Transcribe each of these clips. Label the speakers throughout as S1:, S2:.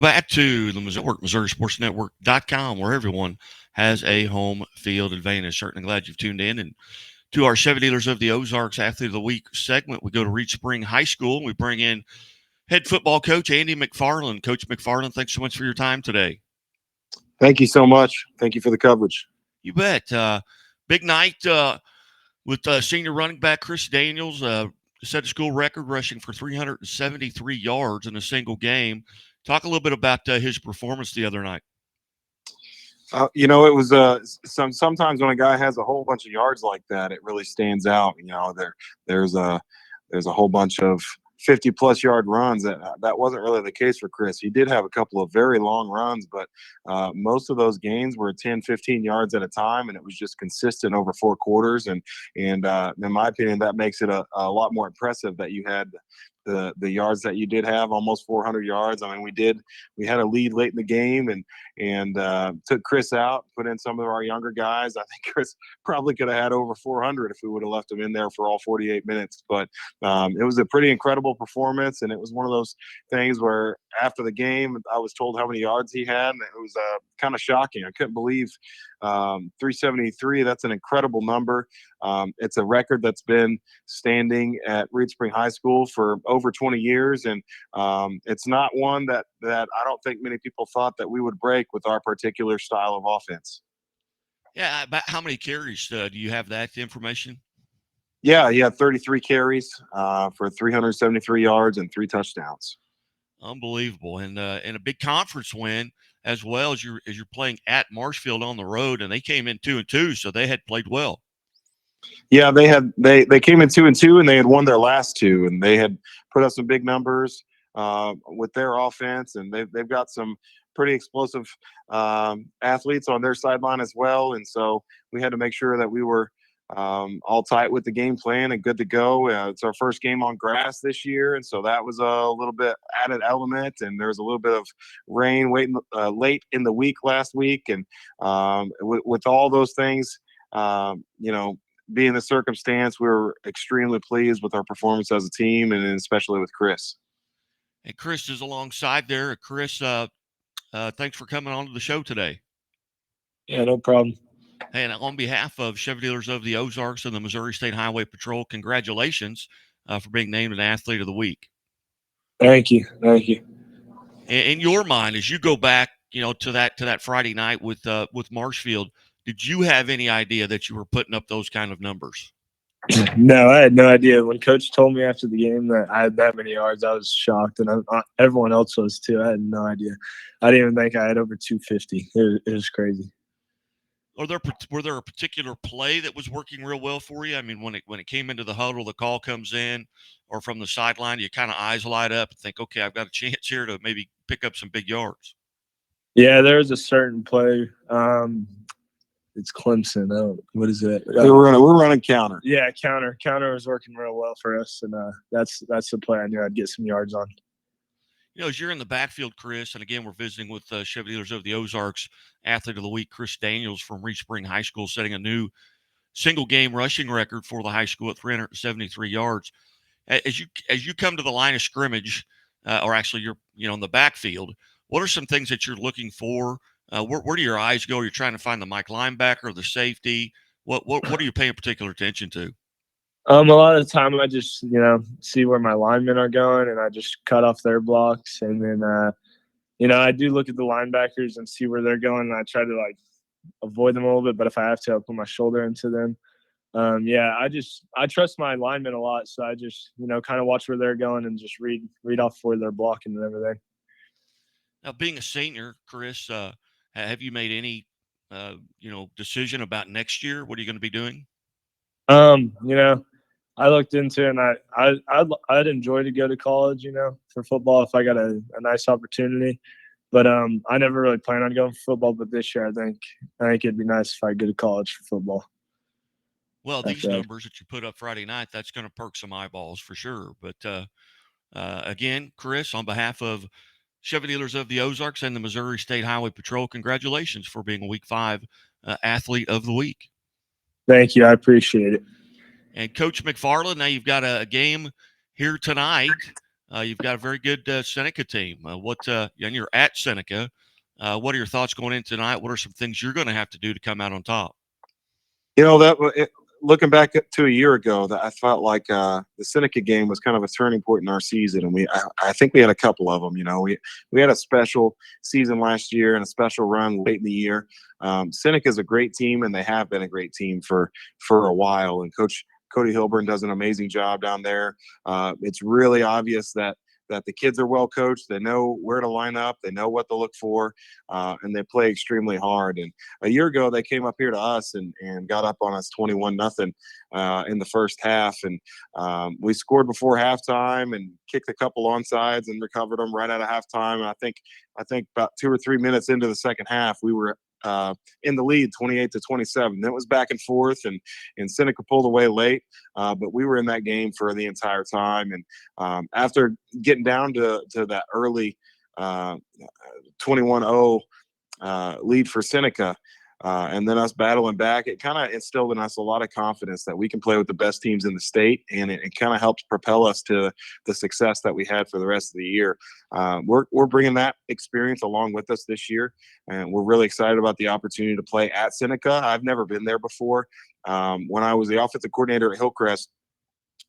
S1: Back to the Missouri Sports Network.com, where everyone has a home field advantage. Certainly glad you've tuned in. And to our Chevy Dealers of the Ozarks Athlete of the Week segment, we go to Reach Spring High School. And we bring in head football coach Andy McFarland. Coach McFarland, thanks so much for your time today.
S2: Thank you so much. Thank you for the coverage.
S1: You bet. Big night with senior running back Chris Daniels. Set a school record rushing for 373 yards in a single game. Talk a little bit about his performance the other night.
S2: It was sometimes when a guy has a whole bunch of yards like that, it really stands out. There's a whole bunch of 50-plus yard runs. That wasn't really the case for Chris. He did have a couple of very long runs, but most of those gains were 10, 15 yards at a time, and it was just consistent over 4 quarters. And in my opinion, that makes it a lot more impressive that you had the yards that you did have, almost 400 yards. I mean, we had a lead late in the game and took Chris out, put in some of our younger guys. I think Chris probably could have had over 400 if we would have left him in there for all 48 minutes. But it was a pretty incredible performance, and it was one of those things where after the game, I was told how many yards he had, and it was kind of shocking. I couldn't believe 373. That's an incredible number. It's a record that's been standing at Reed Spring High School for over 20 years, and it's not one that I don't think many people thought that we would break with our particular style of offense.
S1: Yeah, about how many carries do you have that information?
S2: Yeah, he had 33 carries for 373 yards and 3 touchdowns.
S1: Unbelievable, and a big conference win as well as you're playing at Marshfield on the road, and they came in 2-2, so they had played well.
S2: Yeah, they came in 2-2, and they had won their last 2, and they had put up some big numbers with their offense, and they've got some pretty explosive athletes on their sideline as well, and so we had to make sure that we were all tight with the game plan and good to go. It's our first game on grass this year, and so that was a little bit added element. And there was a little bit of rain late in the week last week, and with all those things, being the circumstance, we were extremely pleased with our performance as a team, and especially with Chris.
S1: And Chris is alongside there. Chris, thanks for coming on to the show today.
S3: Yeah, no problem.
S1: And on behalf of Chevy Dealers of the Ozarks and the Missouri State Highway Patrol, congratulations for being named an Athlete of the Week.
S3: Thank you.
S1: In your mind, as you go back, to that Friday night with Marshfield, did you have any idea that you were putting up those kind of numbers?
S3: No, I had no idea. When Coach told me after the game that I had that many yards, I was shocked, and everyone else was too. I had no idea. I didn't even think I had over 250. It was crazy.
S1: Were there a particular play that was working real well for you? I mean, when it came into the huddle, the call comes in, or from the sideline, you kind of eyes light up and think, okay, I've got a chance here to maybe pick up some big yards.
S3: Yeah, there's a certain play. It's Clemson. What is it?
S2: We're running counter.
S3: Yeah, counter. Counter was working real well for us, and that's the play I knew I'd get some yards on.
S1: As you're in the backfield, Chris, and again, we're visiting with Chevy Dealers of the Ozarks Athlete of the Week, Chris Daniels from Reed Spring High School, setting a new single-game rushing record for the high school at 373 yards. As you come to the line of scrimmage, or actually you're in the backfield, what are some things that you're looking for? Where do your eyes go? You're trying to find the Mike linebacker, the safety. What are you paying particular attention to?
S3: A lot of the time I just, see where my linemen are going, and I just cut off their blocks. And then, I do look at the linebackers and see where they're going, and I try to, avoid them a little bit. But if I have to, I'll put my shoulder into them. I trust my linemen a lot, so I just, kind of watch where they're going and just read off where they're blocking and everything.
S1: Now, being a senior, Chris, have you made any, decision about next year? What are you going to be doing?
S3: I looked into it, and I'd enjoy to go to college, for football if I got a nice opportunity. But I never really planned on going for football. But this year, I think it'd be nice if I go to college for football.
S1: Well, these numbers that you put up Friday night, that's going to perk some eyeballs for sure. But again, Chris, on behalf of Chevy Dealers of the Ozarks and the Missouri State Highway Patrol, congratulations for being a Week 5 Athlete of the Week.
S3: Thank you. I appreciate it.
S1: And Coach McFarland, now you've got a game here tonight You've got a very good Seneca team. And you're at Seneca. What are your thoughts going in tonight? What are some things you're going to have to do to come out on top?
S2: Looking back to a year ago, that I felt like the Seneca game was kind of a turning point in our season, and I think we had a couple of them. We had a special season last year and a special run late in the year. Seneca is a great team, and they have been a great team for a while. And Coach Cody Hilburn does an amazing job down there. It's really obvious that the kids are well coached. They know where to line up. They know what to look for, and they play extremely hard. And a year ago, they came up here to us and got up on us 21-0 in the first half. And we scored before halftime and kicked a couple onside and recovered them right out of halftime. And I think about 2 or 3 minutes into the second half, we were in the lead 28-27. Then it was back and forth, and Seneca pulled away late, but we were in that game for the entire time. And after getting down to that early 21-0 lead for Seneca, and then us battling back, it kind of instilled in us a lot of confidence that we can play with the best teams in the state, and it kind of helped propel us to the success that we had for the rest of the year. We're bringing that experience along with us this year, and we're really excited about the opportunity to play at Seneca. I've never been there before. When I was the offensive coordinator at Hillcrest,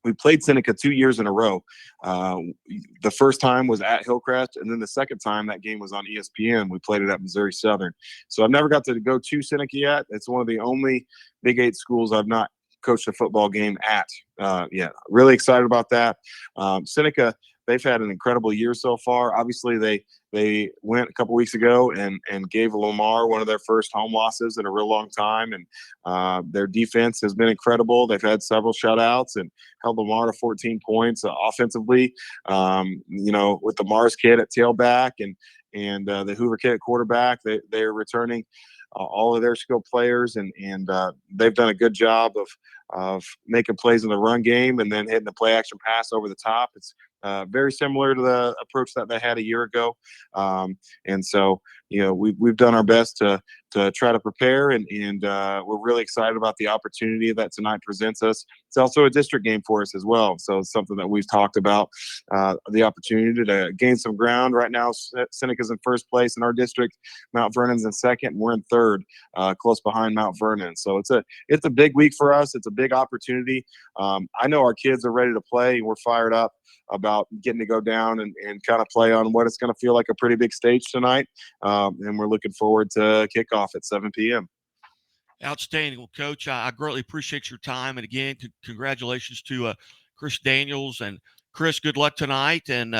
S2: we played Seneca 2 years in a row. The first time was at Hillcrest, and then the second time that game was on ESPN. We played it at Missouri Southern. So I've never got to go to Seneca yet. It's one of the only Big 8 schools I've not coached a football game at yet. Really excited about that. Seneca, they've had an incredible year so far. Obviously, they went a couple weeks ago and gave Lamar one of their first home losses in a real long time. And their defense has been incredible. They've had several shutouts and held Lamar to 14 points offensively. With the Mars kid at tailback and the Hoover kid at quarterback, they're returning all of their skilled players, and they've done a good job of making plays in the run game and then hitting the play action pass over the top. It's very similar to the approach that they had a year ago. And so, we've done our best to try to prepare, and we're really excited about the opportunity that tonight presents us. It's also a district game for us as well. So it's something that we've talked about, the opportunity to gain some ground. Right now, Seneca's in first place in our district. Mount Vernon's in second, and we're in third, close behind Mount Vernon. So it's a big week for us. It's a big opportunity. I know our kids are ready to play, and we're fired up about getting to go down and kind of play on what it's going to feel like a pretty big stage tonight. And we're looking forward to kickoff at 7 p.m.
S1: Outstanding. Well, Coach, I greatly appreciate your time. And again, congratulations to Chris Daniels. And Chris, good luck tonight. And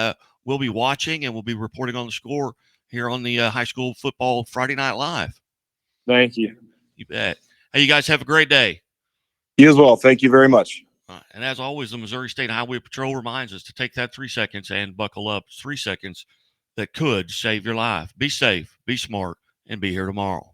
S1: we'll be watching and we'll be reporting on the score here on the High School Football Friday Night Live.
S3: Thank you.
S1: You bet. Hey, you guys have a great day.
S2: You as well. Thank you very much.
S1: And as always, the Missouri State Highway Patrol reminds us to take that 3 seconds and buckle up. It's 3 seconds that could save your life. Be safe, be smart, and be here tomorrow.